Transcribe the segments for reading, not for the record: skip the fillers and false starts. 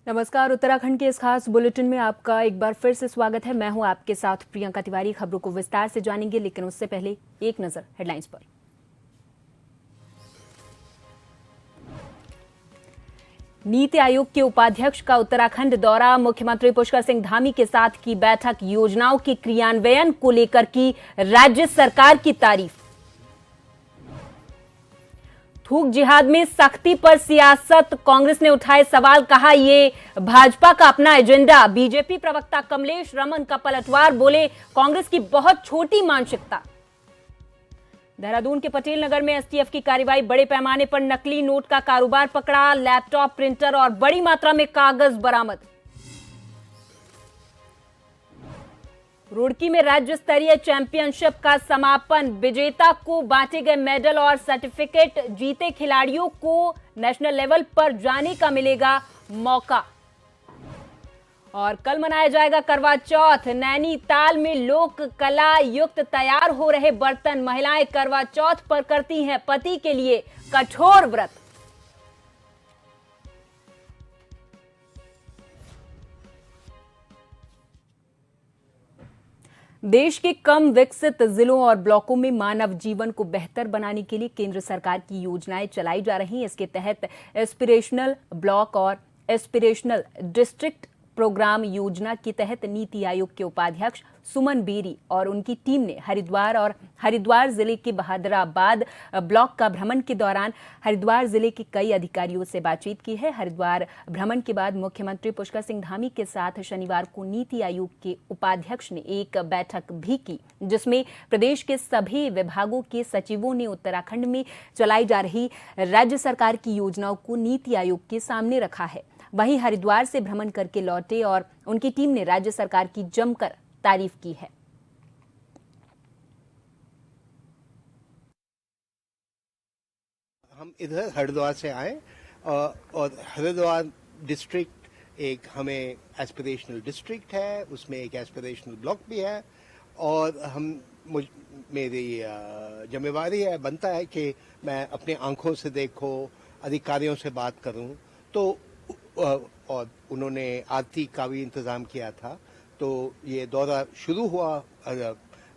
नमस्कार। उत्तराखंड के इस खास बुलेटिन में आपका एक बार फिर से स्वागत है। मैं हूं आपके साथ प्रियंका तिवारी। खबरों को विस्तार से जानेंगे, लेकिन उससे पहले एक नजर हेडलाइंस पर। नीति आयोग के उपाध्यक्ष का उत्तराखंड दौरा, मुख्यमंत्री पुष्कर सिंह धामी के साथ की बैठक, योजनाओं के क्रियान्वयन को लेकर की राज्य सरकार की तारीफ। थूक जिहाद में सख्ती पर सियासत, कांग्रेस ने उठाए सवाल, कहा ये भाजपा का अपना एजेंडा। बीजेपी प्रवक्ता कमलेश रमन का पलटवार, बोले कांग्रेस की बहुत छोटी मानसिकता। देहरादून के पटेल नगर में एसटीएफ की कार्रवाई, बड़े पैमाने पर नकली नोट का कारोबार पकड़ा, लैपटॉप, प्रिंटर और बड़ी मात्रा में कागज बरामद। रुड़की में राज्य स्तरीय चैंपियनशिप का समापन, विजेता को बांटे गए मेडल और सर्टिफिकेट, जीते खिलाड़ियों को नेशनल लेवल पर जाने का मिलेगा मौका। और कल मनाया जाएगा करवा चौथ, नैनीताल में लोक कला युक्त तैयार हो रहे बर्तन, महिलाएं करवा चौथ पर करती हैं पति के लिए कठोर व्रत। देश के कम विकसित जिलों और ब्लॉकों में मानव जीवन को बेहतर बनाने के लिए केंद्र सरकार की योजनाएं चलाई जा रही हैं। इसके तहत एस्पिरेशनल ब्लॉक और एस्पिरेशनल डिस्ट्रिक्ट प्रोग्राम योजना के तहत नीति आयोग के उपाध्यक्ष सुमन बेरी और उनकी टीम ने हरिद्वार जिले के बहादुराबाद ब्लॉक का भ्रमण के दौरान हरिद्वार जिले के कई अधिकारियों से बातचीत की है। हरिद्वार भ्रमण के बाद मुख्यमंत्री पुष्कर सिंह धामी के साथ शनिवार को नीति आयोग के उपाध्यक्ष ने एक बैठक भी की, जिसमें प्रदेश के सभी विभागों के सचिवों ने उत्तराखंड में चलाई जा रही राज्य सरकार की योजनाओं को नीति आयोग के सामने रखा है। वहीं हरिद्वार से भ्रमण करके लौटे और उनकी टीम ने राज्य सरकार की जमकर तारीफ की है। हम इधर हरिद्वार से आए और हरिद्वार डिस्ट्रिक्ट एक हमें एस्पिरेशनल डिस्ट्रिक्ट है, उसमें एक एस्पिरेशनल ब्लॉक भी है और मेरी जिम्मेवारी है, बनता है कि मैं अपनी आंखों से देखो, अधिकारियों से बात करूं। तो और उन्होंने आरती का भी इंतजाम किया था। तो ये दौरा शुरू हुआ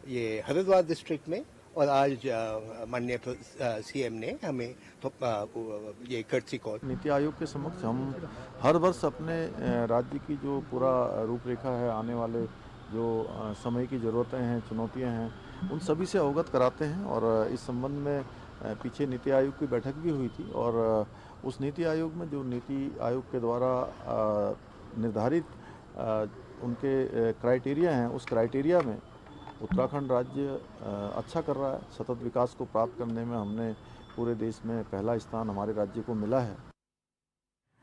ये हरिद्वार डिस्ट्रिक्ट में और आज माननीय सीएम ने हमें ये कर्टसी कॉल। नीति आयोग के समक्ष हम हर वर्ष अपने राज्य की जो पूरा रूपरेखा है, आने वाले जो समय की ज़रूरतें हैं, चुनौतियां हैं, उन सभी से अवगत कराते हैं। और इस संबंध में पीछे नीति आयोग की बैठक भी हुई थी और उस नीति आयोग में जो नीति आयोग के द्वारा निर्धारित उनके क्राइटेरिया हैं, उस क्राइटेरिया में उत्तराखंड राज्य अच्छा कर रहा है। सतत विकास को प्राप्त करने में हमने पूरे देश में पहला स्थान हमारे राज्य को मिला है।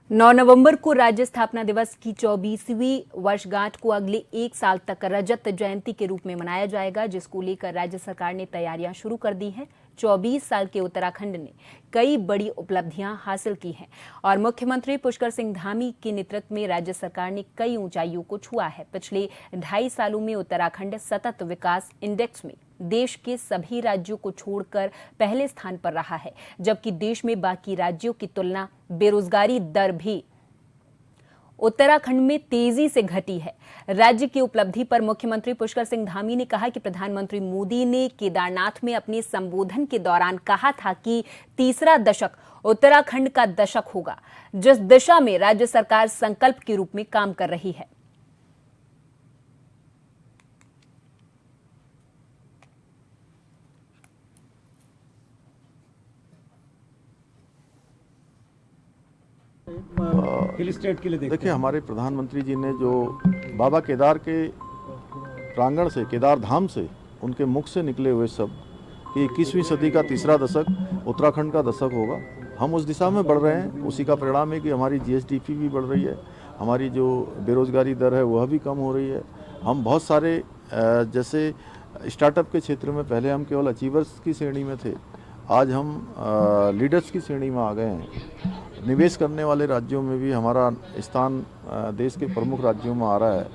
9 नवंबर को राज्य स्थापना दिवस की 24वीं वर्षगांठ को अगले एक साल तक रजत जयंती के रूप में मनाया जाएगा, जिसको लेकर राज्य सरकार ने तैयारियां शुरू कर दी हैं। 24 साल के उत्तराखंड ने कई बड़ी उपलब्धियां हासिल की हैं और मुख्यमंत्री पुष्कर सिंह धामी के नेतृत्व में राज्य सरकार ने कई ऊंचाइयों को छुआ है। पिछले 2.5 सालों में उत्तराखंड सतत विकास इंडेक्स में देश के सभी राज्यों को छोड़कर पहले स्थान पर रहा है, जबकि देश में बाकी राज्यों की तुलना बेरोजगारी दर भी उत्तराखंड में तेजी से घटी है। राज्य की उपलब्धि पर मुख्यमंत्री पुष्कर सिंह धामी ने कहा कि प्रधानमंत्री मोदी ने केदारनाथ में अपने संबोधन के दौरान कहा था कि तीसरा दशक उत्तराखंड का दशक होगा, जिस दिशा में राज्य सरकार संकल्प के रूप में काम कर रही है। हिल स्टेट के लिए देखिए, हमारे प्रधानमंत्री जी ने जो बाबा केदार के प्रांगण से, केदार धाम से, उनके मुख से निकले हुए सब कि 21वीं सदी का तीसरा दशक उत्तराखंड का दशक होगा, हम उस दिशा में बढ़ रहे हैं। उसी का परिणाम है कि हमारी जीएसडीपी भी बढ़ रही है, हमारी जो बेरोजगारी दर है वह भी कम हो रही है। हम बहुत सारे जैसे स्टार्टअप के क्षेत्र में पहले हम केवल अचीवर्स की श्रेणी में थे, आज हम लीडर्स की श्रेणी में आ गए हैं। निवेश करने वाले राज्यों में भी हमारा स्थान देश के प्रमुख राज्यों में आ रहा है।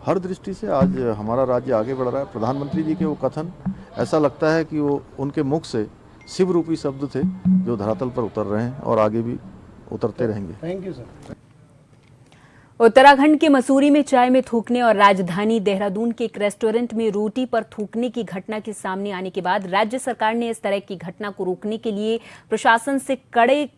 हर दृष्टि से आज हमारा राज्य आगे बढ़ रहा है। प्रधानमंत्री जी के वो कथन, ऐसा लगता है कि वो उनके मुख से शिव रूपी शब्द थे जो धरातल पर उतर रहे हैं और आगे भी उतरते रहेंगे। Thank you sir. उत्तराखंड के मसूरी में चाय में थूकने और राजधानी देहरादून के एक रेस्टोरेंट में रोटी पर थूकने की घटना के सामने आने के बाद राज्य सरकार ने इस तरह की घटना को रोकने के लिए प्रशासन से कड़े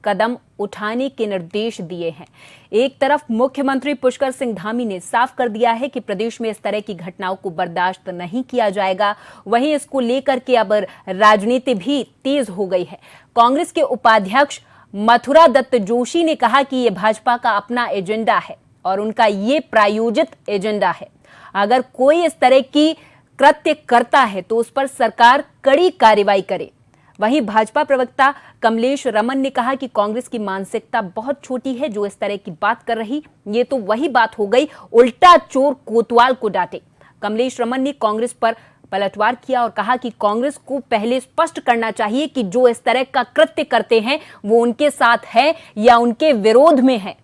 कदम उठाने के निर्देश दिए हैं। एक तरफ मुख्यमंत्री पुष्कर सिंह धामी ने साफ कर दिया है कि प्रदेश में इस तरह की घटनाओं को बर्दाश्त नहीं किया जाएगा, वहीं इसको लेकर के अब राजनीति भी तेज हो गई है। कांग्रेस के उपाध्यक्ष मथुरा दत्त जोशी ने कहा कि यह भाजपा का अपना एजेंडा है और उनका ये प्रायोजित एजेंडा है। अगर कोई इस तरह की कृत्य करता है तो उस पर सरकार कड़ी कार्रवाई करे। वहीं भाजपा प्रवक्ता कमलेश रमन ने कहा कि कांग्रेस की मानसिकता बहुत छोटी है जो इस तरह की बात कर रही। ये तो वही बात हो गई, उल्टा चोर कोतवाल को डांटे। कमलेश रमन ने कांग्रेस पर पलटवार किया और कहा कि कांग्रेस को पहले स्पष्ट करना चाहिए कि जो इस तरह का कृत्य करते हैं वो उनके साथ है या उनके विरोध में है।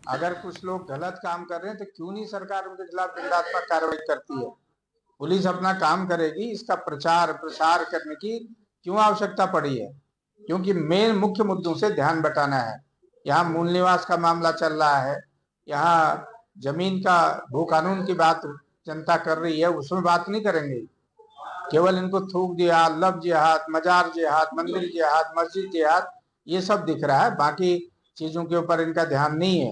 अगर कुछ लोग गलत काम कर रहे हैं तो क्यों नहीं सरकार उनके खिलाफ दंडात्मक कार्रवाई करती है? पुलिस अपना काम करेगी, इसका प्रचार प्रसार करने की क्यों आवश्यकता पड़ी है? क्योंकि मेन मुख्य मुद्दों से ध्यान बटाना है। यहाँ मूल निवास का मामला चल रहा है, यहाँ जमीन का भू कानून की बात जनता कर रही है, उसमें बात नहीं करेंगे। केवल इनको थूक जिहाद, लव जिहाद, मजार जिहाद, मंदिर जिहाद, मस्जिद जिहाद ये सब दिख रहा है, बाकी चीजों के ऊपर इनका ध्यान नहीं है।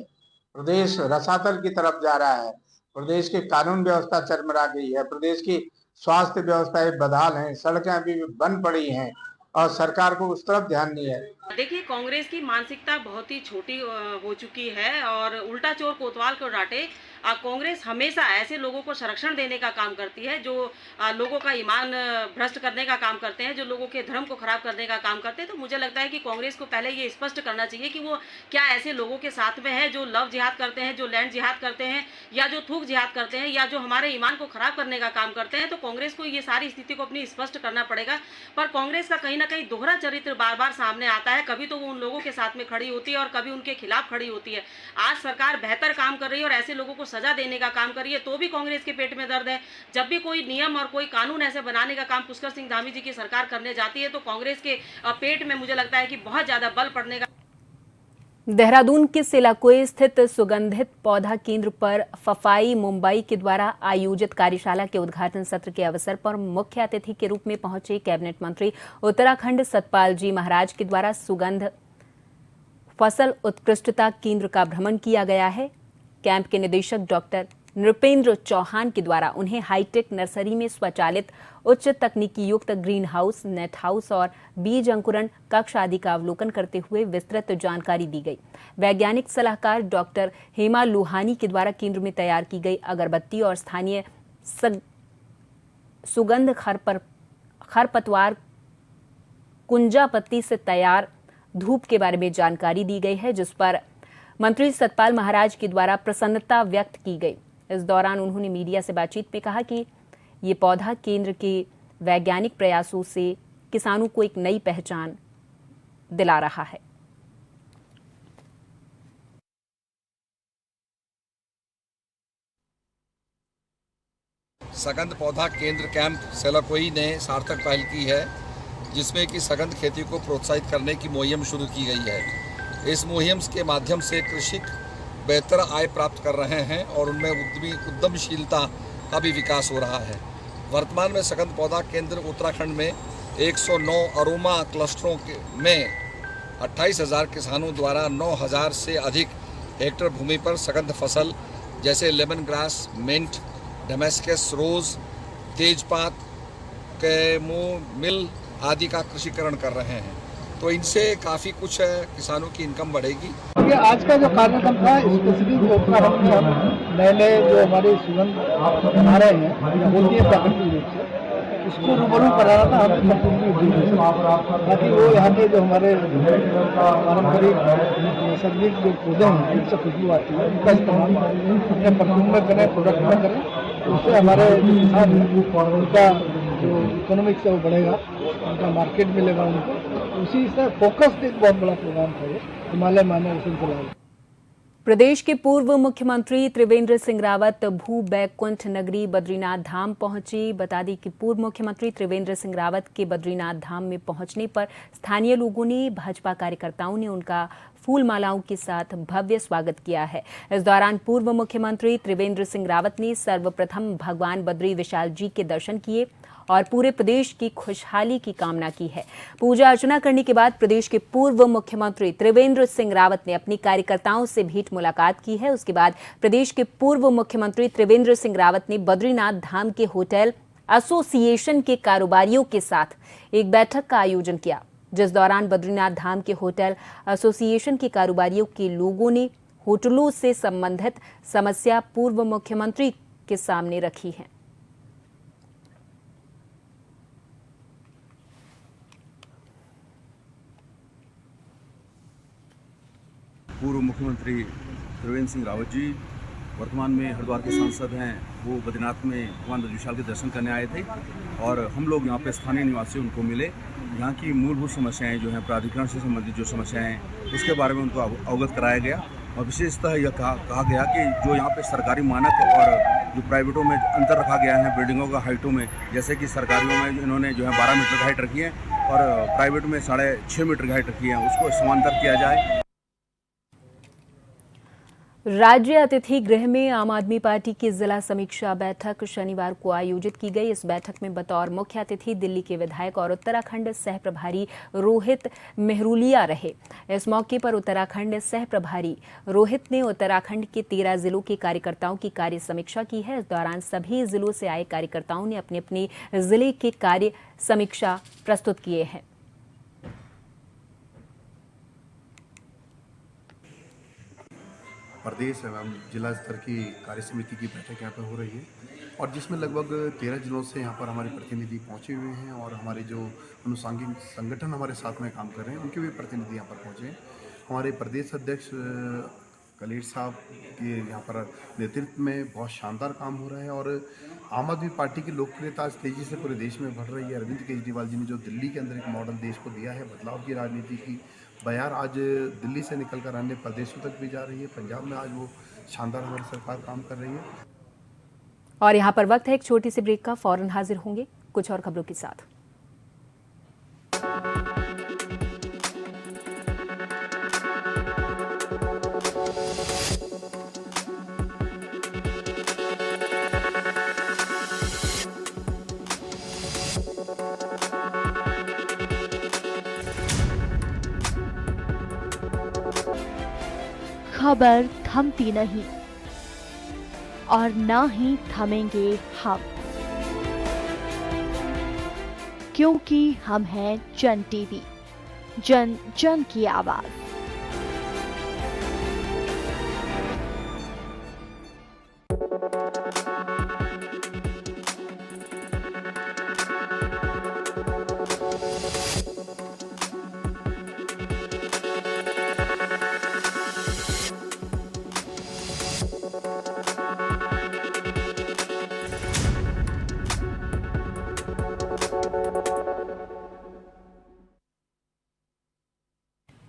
प्रदेश रसातल की तरफ जा रहा है, प्रदेश की कानून व्यवस्था चरमरा गई है, प्रदेश की स्वास्थ्य व्यवस्थाएं बदहाल हैं, सड़कें अभी भी बंद पड़ी हैं और सरकार को उस तरफ ध्यान नहीं है। देखिए, कांग्रेस की मानसिकता बहुत ही छोटी हो चुकी है और उल्टा चोर कोतवाल को डांटे। कांग्रेस हमेशा ऐसे लोगों को संरक्षण देने का काम करती है जो लोगों का ईमान भ्रष्ट करने का काम करते हैं, जो लोगों के धर्म को खराब करने का काम करते हैं। तो मुझे लगता है कि कांग्रेस को पहले ये स्पष्ट करना चाहिए कि वो क्या ऐसे लोगों के साथ में है जो लव जिहाद करते हैं, जो लैंड जिहाद करते हैं, या जो थूक जिहाद करते हैं, या जो हमारे ईमान को खराब करने का काम करते हैं। तो कांग्रेस को ये सारी स्थिति को अपनी स्पष्ट करना पड़ेगा। पर कांग्रेस का कहीं ना कहीं दोहरा चरित्र बार बार सामने आता है। कभी तो वो उन लोगों के साथ में खड़ी होती है और कभी उनके खिलाफ खड़ी होती है। आज सरकार बेहतर काम कर रही है और ऐसे लोगों को सजा देने का काम कर रही है, तो भी कांग्रेस के पेट में दर्द है। जब भी कोई नियम और कोई कानून ऐसे बनाने का काम पुष्कर सिंह धामी जी की सरकार करने जाती है तो कांग्रेस के पेट में मुझे लगता है कि बहुत ज्यादा बल पड़ने का। देहरादून के सिलाकोई स्थित सुगंधित पौधा केंद्र पर फफाई मुंबई के द्वारा आयोजित कार्यशाला के उद्घाटन सत्र के अवसर पर मुख्य अतिथि के रूप में पहुंचे कैबिनेट मंत्री उत्तराखंड सतपाल जी महाराज के द्वारा सुगंध फसल उत्कृष्टता केंद्र का भ्रमण किया गया है। कैंप के निदेशक डॉक्टर नृपेंद्र चौहान के द्वारा उन्हें हाईटेक नर्सरी में स्वचालित उच्च तकनीकी युक्त ग्रीन हाउस, नेट हाउस और बीज अंकुरण कक्ष आदि का अवलोकन करते हुए विस्तृत जानकारी दी गई। वैज्ञानिक सलाहकार डॉक्टर हेमा लुहानी के द्वारा केंद्र में तैयार की गई अगरबत्ती और स्थानीय सुगंध खरपतवार कुंजा पत्ती से तैयार धूप के बारे में जानकारी दी गई है, जिस पर मंत्री सतपाल महाराज के द्वारा प्रसन्नता व्यक्त की गई। इस दौरान उन्होंने मीडिया से बातचीत में कहा कि ये पौधा केंद्र के वैज्ञानिक प्रयासों से किसानों को एक नई पहचान दिला रहा है। सगंध पौधा केंद्र कैंप सेलाकोई ने सार्थक पहल की है, जिसमें कि सगंध खेती को प्रोत्साहित करने की मुहिम शुरू की गई है। इस मुहिम के माध्यम से कृषक बेहतर आय प्राप्त कर रहे हैं और उनमें उद्यमशीलता का भी विकास हो रहा है। वर्तमान में सगंध पौधा केंद्र उत्तराखंड में 109 अरोमा क्लस्टरों में 28,000 किसानों द्वारा 9,000 से अधिक हेक्टेयर भूमि पर सगंध फसल जैसे लेमन ग्रास, मिंट, डेमेस्कस रोज, तेजपात, कैमोमिल आदि का कृषिकरण कर रहे हैं। तो इनसे काफ़ी कुछ किसानों की इनकम बढ़ेगी। ये आज का जो कार्यक्रम था स्पेसिफिक उत्तराखंड में हम नए नए जो हमारे सुगंध बना रहे हैं होती है प्राकृतिक रूप से, उसको रूबरू कराना था हमें ताकि वो यहाँ के जो हमारे पारंपरिक नैसर्गिक जो पौधे हैं जिनसे खुशबू आती है उनका इस्तेमाल अपने परफ्यूम में करें, प्रोडक्ट में करें, उससे हमारे जो किसान हैं उनका जो इकोनॉमिक्स है वो बढ़ेगा, उनका मार्केट मिलेगा उनको। उसी से फोकस्ड एक बहुत बड़ा प्रोग्राम था ये हिमालय मानव मिशन चलाया। प्रदेश के पूर्व मुख्यमंत्री त्रिवेंद्र सिंह रावत भू बैकुंठ नगरी बद्रीनाथ धाम पहुंचे। बता दें कि पूर्व मुख्यमंत्री त्रिवेंद्र सिंह रावत के बद्रीनाथ धाम में पहुंचने पर स्थानीय लोगों ने, भाजपा कार्यकर्ताओं ने उनका फूल मालाओं के साथ भव्य स्वागत किया है। इस दौरान पूर्व मुख्यमंत्री त्रिवेंद्र सिंह रावत ने सर्वप्रथम भगवान बद्री विशाल जी के दर्शन किए और पूरे प्रदेश की खुशहाली की कामना की है। पूजा अर्चना करने के बाद प्रदेश के पूर्व मुख्यमंत्री त्रिवेंद्र सिंह रावत ने अपनी कार्यकर्ताओं से भेंट मुलाकात की है। उसके बाद प्रदेश के पूर्व मुख्यमंत्री त्रिवेंद्र सिंह रावत ने बद्रीनाथ धाम के होटल एसोसिएशन के कारोबारियों के साथ एक बैठक का आयोजन किया, जिस दौरान बद्रीनाथ धाम के होटल एसोसिएशन के कारोबारियों के लोगों ने होटलों से संबंधित समस्या पूर्व मुख्यमंत्री के सामने रखी है। पूर्व मुख्यमंत्री त्रिवेंद्र सिंह रावत जी वर्तमान में हरिद्वार के सांसद हैं, वो बद्रीनाथ में भगवान बद्री विशाल के दर्शन करने आए थे और हम लोग यहाँ पे स्थानीय निवासी उनको मिले। यहाँ की मूलभूत समस्याएं जो हैं, प्राधिकरण से संबंधित जो समस्याएं हैं, उसके बारे में उनको अवगत कराया गया और विशेषतः यह कहा गया कि जो यहाँ पे सरकारी मानक और जो प्राइवेटों में अंतर रखा गया है बिल्डिंगों का हाइटों में, जैसे कि सरकारियों में इन्होंने जो है 12 मीटर की हाइट रखी है और प्राइवेट में 6.5 मीटर की हाइट रखी है, उसको समांतर किया जाए। राज्य अतिथि गृह में आम आदमी पार्टी की जिला समीक्षा बैठक शनिवार को आयोजित की गई। इस बैठक में बतौर मुख्य अतिथि दिल्ली के विधायक और उत्तराखंड सह प्रभारी रोहित मेहरुलिया रहे। इस मौके पर उत्तराखंड सह प्रभारी रोहित ने उत्तराखंड के 13 जिलों के कार्यकर्ताओं की कार्य समीक्षा की है। इस दौरान सभी जिलों से आए कार्यकर्ताओं ने अपने अपने जिले के कार्य समीक्षा प्रस्तुत किए हैं। प्रदेश एवं जिला स्तर की कार्य समिति की बैठक यहाँ पर हो रही है और जिसमें लगभग 13 जिलों से यहाँ पर हमारे प्रतिनिधि पहुँचे हुए हैं और हमारे जो अनुषंगिक संगठन हमारे साथ में काम कर रहे हैं उनके भी प्रतिनिधि यहाँ पर पहुँचे हैं। हमारे प्रदेश अध्यक्ष कलेर साहब के यहाँ पर नेतृत्व में बहुत शानदार काम हो रहा है और आम आदमी पार्टी की लोकप्रियता आज तेज़ी से पूरे देश में बढ़ रही है। अरविंद केजरीवाल जी ने जो दिल्ली के अंदर एक मॉडल देश को दिया है बदलाव की राजनीति की, बयार आज दिल्ली से निकलकर अन्य प्रदेशों तक भी जा रही है। पंजाब में आज वो शानदार हमारी सरकार काम कर रही है। और यहाँ पर वक्त है एक छोटी सी ब्रेक का, फौरन हाजिर होंगे कुछ और खबरों के साथ। खबर थमती नहीं और ना ही थमेंगे हम, क्योंकि हम हैं जन टीवी, जन जन की आवाज।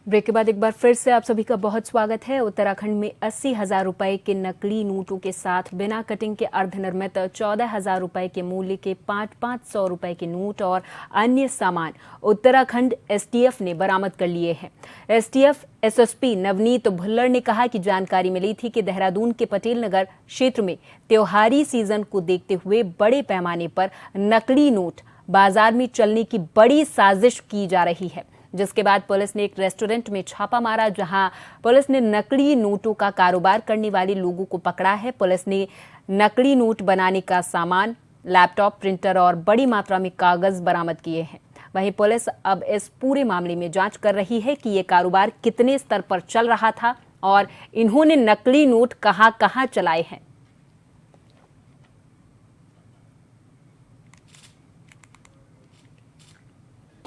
ब्रेक के बाद एक बार फिर से आप सभी का बहुत स्वागत है। उत्तराखंड में 80,000 रुपए के नकली नोटों के साथ बिना कटिंग के अर्धनिर्मित 14,000 रुपए के मूल्य के 500 रुपए के नोट और अन्य सामान उत्तराखंड एसटीएफ ने बरामद कर लिए हैं। एसटीएफ एसएसपी नवनीत भुल्लर ने कहा कि जानकारी मिली थी कि देहरादून के पटेल नगर क्षेत्र में त्योहारी सीजन को देखते हुए बड़े पैमाने पर नकली नोट बाजार में चलने की बड़ी साजिश की जा रही है, जिसके बाद पुलिस ने एक रेस्टोरेंट में छापा मारा, जहां पुलिस ने नकली नोटों का कारोबार करने वाले लोगों को पकड़ा है। पुलिस ने नकली नोट बनाने का सामान, लैपटॉप, प्रिंटर और बड़ी मात्रा में कागज बरामद किए हैं। वहीं पुलिस अब इस पूरे मामले में जांच कर रही है कि ये कारोबार कितने स्तर पर चल रहा था और इन्होंने नकली नोट कहां चलाए हैं।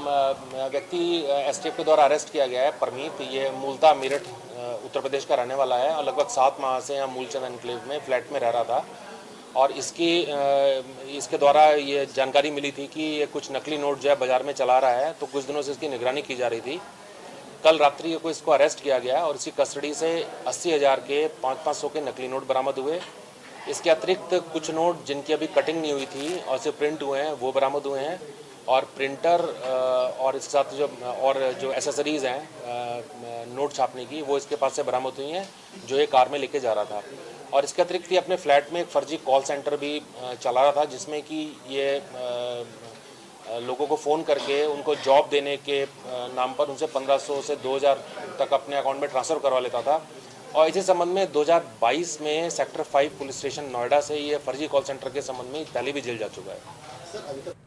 व्यक्ति एसटीएफ के द्वारा अरेस्ट किया गया है परमीत। ये मूलतः मेरठ उत्तर प्रदेश का रहने वाला है और लगभग 7 माह से यहाँ मूलचंद एनक्लेव में फ्लैट में रह रहा था। और इसके द्वारा ये जानकारी मिली थी कि ये कुछ नकली नोट जो है बाज़ार में चला रहा है, तो कुछ दिनों से इसकी निगरानी की जा रही थी। कल रात्रि को इसको अरेस्ट किया गया और इसकी कस्टडी से 80,000 के 500 के नकली नोट बरामद हुए। इसके अतिरिक्त कुछ नोट जिनकी अभी कटिंग नहीं हुई थी और सिर्फ प्रिंट हुए हैं वो बरामद हुए हैं। और प्रिंटर और इसके साथ जो एसेसरीज़ हैं नोट छापने की, वो इसके पास से बरामद हुई हैं, जो ये कार में लेके जा रहा था। और इसके अतिरिक्त ये अपने फ्लैट में एक फर्जी कॉल सेंटर भी चला रहा था, जिसमें कि ये लोगों को फ़ोन करके उनको जॉब देने के नाम पर उनसे 1500 से 2000 तक अपने अकाउंट में ट्रांसफ़र करवा लेता था। और इसी संबंध में 2022 में सेक्टर 5 पुलिस स्टेशन नोएडा से ये फर्जी कॉल सेंटर के संबंध में पहले भी जेल जा चुका है।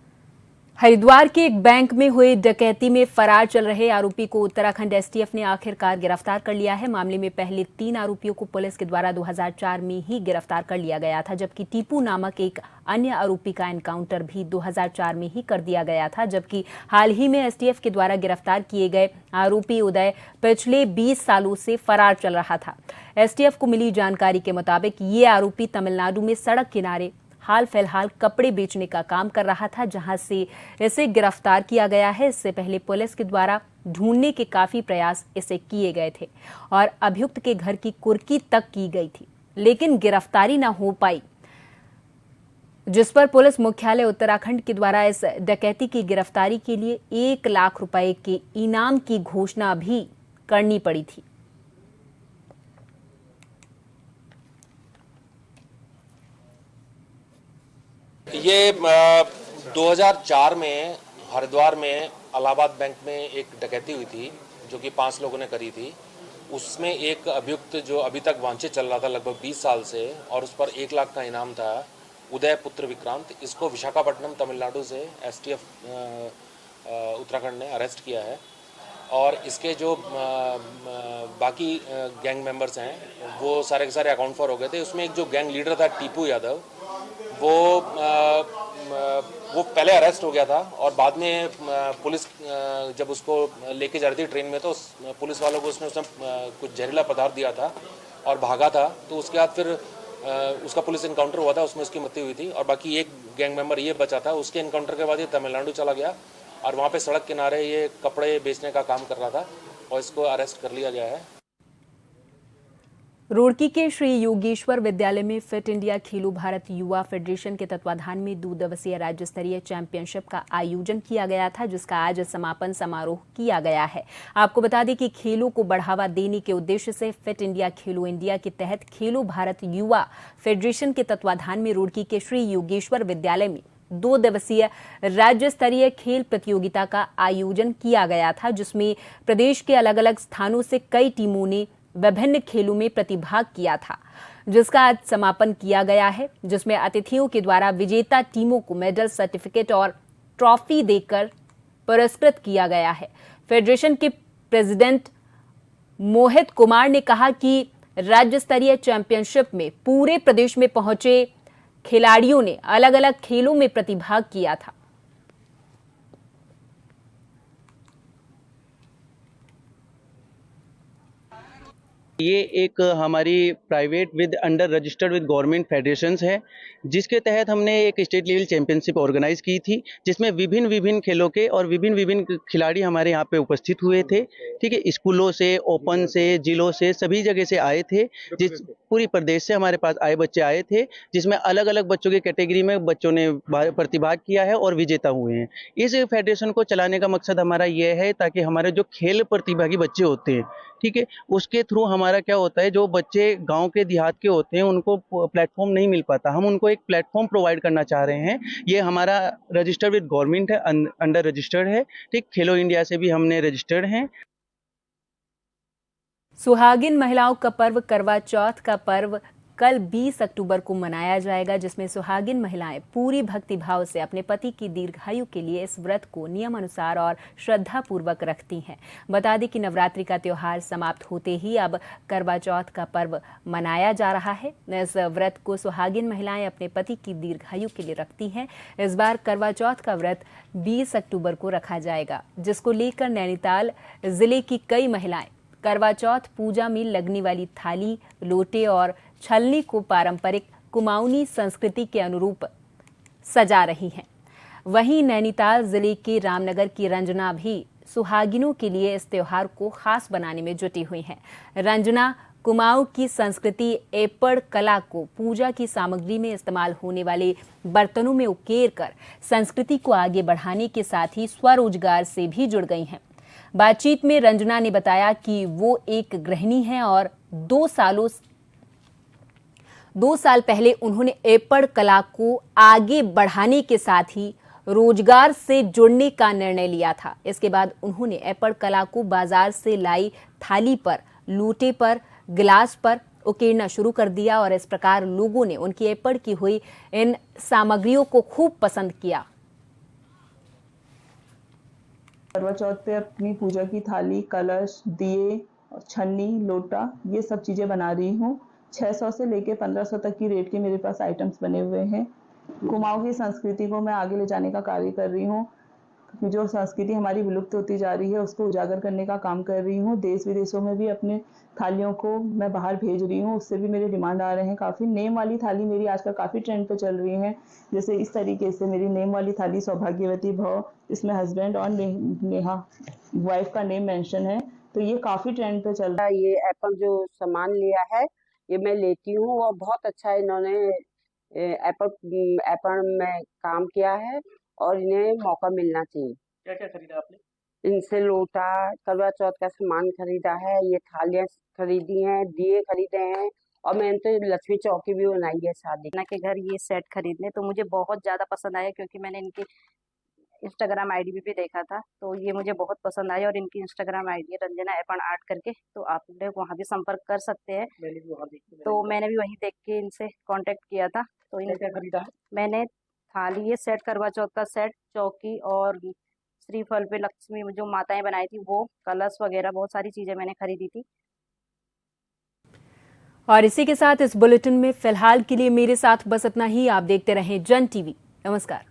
हरिद्वार के एक बैंक में हुई डकैती में फरार चल रहे आरोपी को उत्तराखंड एसटीएफ ने आखिरकार गिरफ्तार कर लिया है। मामले में पहले 3 आरोपियों को पुलिस के द्वारा 2004 में ही गिरफ्तार कर लिया गया था, जबकि टीपू नामक एक अन्य आरोपी का एनकाउंटर भी 2004 में ही कर दिया गया था। जबकि हाल ही में एसटीएफ के द्वारा गिरफ्तार किए गए आरोपी उदय पिछले 20 सालों से फरार चल रहा था। एसटीएफ को मिली जानकारी के मुताबिक ये आरोपी तमिलनाडु में सड़क किनारे हाल फिलहाल कपड़े बेचने का काम कर रहा था, जहां से इसे गिरफ्तार किया गया है। इससे पहले पुलिस के द्वारा ढूंढने के काफी प्रयास इसे किए गए थे और अभियुक्त के घर की कुर्की तक की गई थी, लेकिन गिरफ्तारी न हो पाई, जिस पर पुलिस मुख्यालय उत्तराखंड के द्वारा इस डकैती की गिरफ्तारी के लिए 1 लाख रुपए के इनाम की घोषणा भी करनी पड़ी थी। ये 2004 में हरिद्वार में इलाहाबाद बैंक में एक डकैती हुई थी, जो कि 5 लोगों ने करी थी। उसमें एक अभियुक्त जो अभी तक वांछित चल रहा था लगभग 20 साल से, और उस पर 1 लाख का इनाम था, उदय पुत्र विक्रांत। इसको विशाखापट्टनम तमिलनाडु से एसटीएफ उत्तराखंड ने अरेस्ट किया है। और इसके जो बाकी गैंग मेंबर्स हैं वो सारे के सारे अकाउंट फॉर हो गए थे। उसमें एक जो गैंग लीडर था टीपू यादव, वो पहले अरेस्ट हो गया था और बाद में पुलिस जब उसको लेके जा रही थी ट्रेन में, तो पुलिस वालों को उसने कुछ जहरीला पदार्थ दिया था और भागा था। तो उसके बाद फिर उसका पुलिस इनकाउंटर हुआ था, उसमें उसकी मृत्यु हुई थी। और बाकी एक गैंग मेंबर ये बचा था। उसके इनकाउंटर के बाद ये तमिलनाडु चला गया और वहाँ पे सड़क किनारे ये कपड़े बेचने का काम कर रहा था और इसको अरेस्ट कर लिया गया है। रुड़की के श्री योगेश्वर विद्यालय में फिट इंडिया खेलो भारत युवा फेडरेशन के तत्वाधान में 2 दिवसीय राज्य स्तरीय चैंपियनशिप का आयोजन किया गया था, जिसका आज समापन समारोह किया गया है। आपको बता दें कि खेलों को बढ़ावा देने के उद्देश्य से फिट इंडिया खेलो इंडिया के तहत खेलो भारत युवा फेडरेशन के तत्वाधान में रुड़की के श्री योगेश्वर विद्यालय में 2 दिवसीय राज्य स्तरीय खेल प्रतियोगिता का आयोजन किया गया था, जिसमें प्रदेश के अलग अलग स्थानों से कई टीमों ने विभिन्न खेलों में प्रतिभाग किया था, जिसका आज समापन किया गया है, जिसमें अतिथियों के द्वारा विजेता टीमों को मेडल, सर्टिफिकेट और ट्रॉफी देकर पुरस्कृत किया गया है। फेडरेशन के प्रेसिडेंट मोहित कुमार ने कहा कि राज्य स्तरीय चैंपियनशिप में पूरे प्रदेश में पहुंचे खिलाड़ियों ने अलग अलग खेलों में प्रतिभाग किया था। ये एक हमारी private with under registered with government federations है, जिसके तहत हमने एक स्टेट लेवल चैंपियनशिप ऑर्गेनाइज की थी, जिसमें विभिन्न खेलों के और विभिन्न खिलाड़ी हमारे यहाँ पे उपस्थित हुए थे। ठीक है, स्कूलों से, ओपन से, जिलों से, सभी जगह से आए थे। जिस पूरी प्रदेश से हमारे पास बच्चे आए थे, जिसमें अलग अलग बच्चों की कैटेगरी में बच्चों ने प्रतिभाग किया है और विजेता हुए हैं। इस फेडरेशन को चलाने का मकसद हमारा ये है ताकि हमारे जो खेल प्रतिभागी बच्चे होते हैं, ठीक है, उसके थ्रू हमारा क्या होता है, जो बच्चे गांव के देहात के होते हैं उनको प्लेटफॉर्म नहीं मिल पाता, हम उनको एक प्लेटफॉर्म प्रोवाइड करना चाह रहे हैं। ये हमारा रजिस्टर्ड विद गवर्नमेंट है, अंडर रजिस्टर्ड है। ठीक, खेलो इंडिया से भी हमने रजिस्टर्ड हैं। सुहागिन महिलाओं का पर्व करवा चौथ का पर्व कल 20 अक्टूबर को मनाया जाएगा, जिसमें सुहागिन महिलाएं पूरी भक्ति भाव से अपने पति की दीर्घायु के लिए इस व्रत को नियम अनुसार और श्रद्धा पूर्वक रखती हैं। बता दें कि नवरात्रि का त्योहार समाप्त होते ही अब करवा चौथ का पर्व मनाया जा रहा है। इस व्रत को सुहागिन महिलाएं अपने पति की दीर्घायु के लिए रखती हैं। इस बार करवा चौथ का व्रत 20 अक्टूबर को रखा जाएगा, जिसको लेकर नैनीताल जिले की कई महिलाएं करवा चौथ पूजा में लगने वाली थाली, लोटे और छलनी को पारंपरिक कुमाऊनी संस्कृति के अनुरूप सजा रही हैं। वहीं नैनीताल जिले के रामनगर की रंजना भी सुहागिनों के लिए इस त्योहार को खास बनाने में जुटी हुई हैं। रंजना कुमाऊं की संस्कृति एपड़ कला को पूजा की सामग्री में इस्तेमाल होने वाले बर्तनों में उकेर कर संस्कृति को आगे बढ़ाने के साथ ही स्वरोजगार से भी जुड़ गई हैं। बातचीत में रंजना ने बताया कि वो एक गृहिणी हैं और 2 साल पहले उन्होंने एपड़ कला को आगे बढ़ाने के साथ ही रोजगार से जुड़ने का निर्णय लिया था। इसके बाद उन्होंने एपड़ कला को बाजार से लाई थाली पर, लोटे पर, गिलास पर उकेरना शुरू कर दिया और इस प्रकार लोगों ने उनकी एपड़ की हुई इन सामग्रियों को खूब पसंद किया। करवा चौथ पे अपनी पूजा की थाली, कलश, दिए, छन्नी, लोटा ये सब चीज़ें बना रही हूँ। 600 से लेके 1500 तक की रेट के मेरे पास आइटम्स बने हुए हैं। कुमाऊं की संस्कृति को मैं आगे ले जाने का कार्य कर रही हूँ। जो संस्कृति हमारी विलुप्त होती जा रही है उसको उजागर करने का काम कर रही हूँ। देश विदेशों में भी अपने थालियों को मैं बाहर भेज रही हूँ, उससे भी मेरे डिमांड आ रहे हैं। काफ़ी नेम वाली थाली मेरी आजकल काफ़ी ट्रेंड पे चल रही है। जैसे इस तरीके से मेरी नेम वाली थाली सौभाग्यवती भव, इसमें हस्बैंड और नेहा वाइफ का नेम मेंशन है, तो ये काफ़ी ट्रेंड पे चल रहा है। ये एप्पल जो सामान लिया है ये मैं लेती हूँ और बहुत अच्छा इन्होंने एप्पल में काम किया है और इन्हें मौका मिलना चाहिए। क्या क्या खरीदा आपने? इनसे लोटा, करवा चौथ का सामान खरीदा है, ये थालियाँ खरीदी हैं, दिए खरीदे हैं और मैंने तो लक्ष्मी चौकी भी बनाई है शादी के घर। ये सेट खरीदने तो मुझे बहुत ज़्यादा पसंद आया क्योंकि मैंने इनकी इंस्टाग्राम आईडी भी देखा था, तो ये मुझे बहुत पसंद आया और इनकी इंस्टाग्राम आईडी है रंजना एपन आर्ट करके, तो आप लोग वहाँ भी संपर्क कर सकते हैं। तो मैंने भी वहीं देख के इनसे कांटेक्ट किया था। तो क्या खरीदा है? मैंने थाली, ये सेट करवा चौथ का सेट, चौकी और श्रीफल पे लक्ष्मी जो माताएं बनाई थी वो, कलश वगैरह बहुत सारी चीजें मैंने खरीदी थी। और इसी के साथ इस बुलेटिन में फिलहाल के लिए मेरे साथ बस इतना ही। आप देखते रहें जन टीवी। नमस्कार।